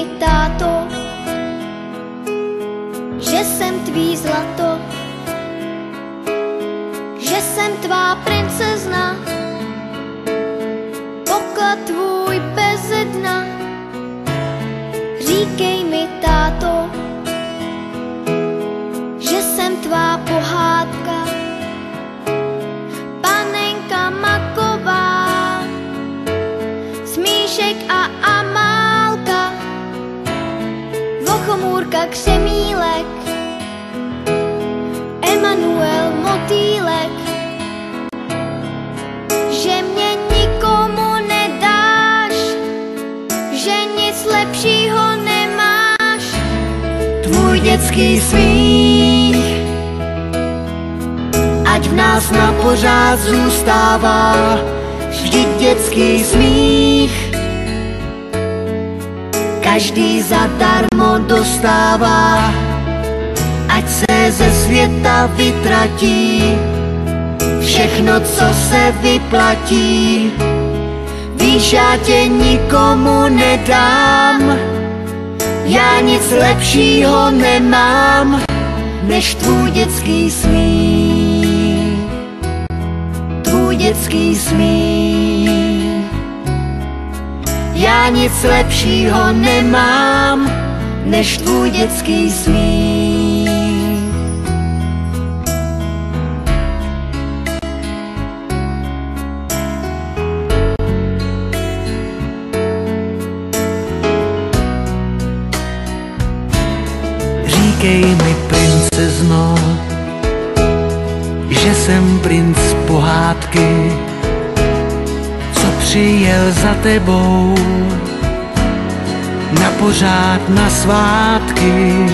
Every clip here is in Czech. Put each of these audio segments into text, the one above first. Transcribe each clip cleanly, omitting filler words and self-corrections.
mi, táto, že jsem tvý zlato, že jsem tvá princezna, poklad tvůj beze dna. Říkej mi, táto, že jsem tvá pohádka, panenka maková, Smíšek a Amálka, Vochomůrka Křemílek, Emanuel Motýlek, že mě nikomu nedáš, že nic lepšího nemáš. Tvůj dětský smích, ať v nás na pořád zůstává, vždyť dětský smích každý zadarmo dostává. Ať se ze světa vytratí všechno, co se vyplatí. Víš, já tě nikomu nedám, já nic lepšího nemám, než tvůj dětský smích. Tvůj dětský smích. Já nic lepšího nemám, než tvůj dětský smích. Říkej mi, princezno, že jsem princ pohádky, co přijel za tebou na pořád na svátky.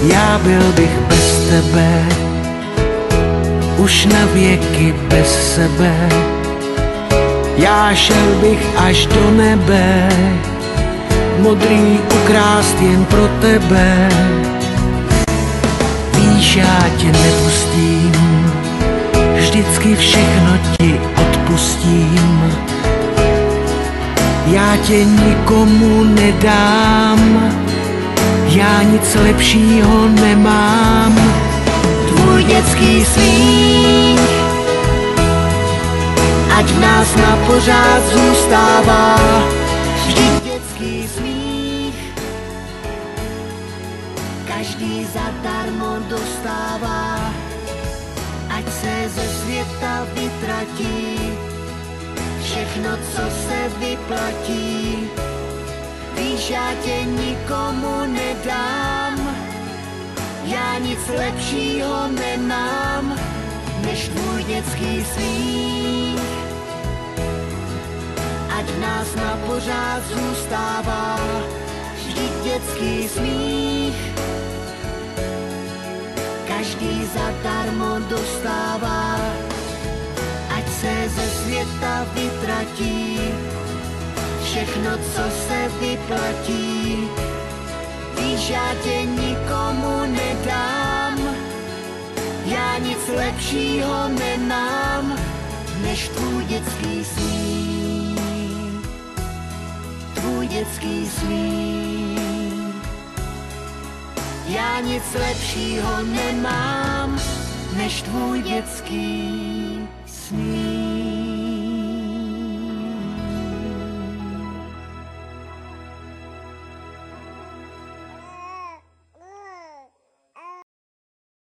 Já byl bych bez tebe, už na věky bez sebe. Já šel bych až do nebe, modrý ukrást jen pro tebe. Víš, já tě nepustím, vždycky všechno ti odpustím. Já tě nikomu nedám, já nic lepšího nemám. Tvůj dětský smích, ať v nás na pořád zůstává, vždyť dětský smích každý zadarmo dostává. Ať se ze světa vytratí všechno, co se vyplatí. Víš, já tě nikomu nedám, já nic lepšího nemám, než tvůj dětský smích. Ať v nás na pořád zůstává, vždyť dětský smích každý zadarmo dostává. Ať se ze světa vytratí všechno, co se vyplatí. Víš, já tě nikomu nedám, já nic lepšího nemám, než tvůj dětský smích. Tvůj dětský smích. Já nic lepšího nemám, než tvůj dětský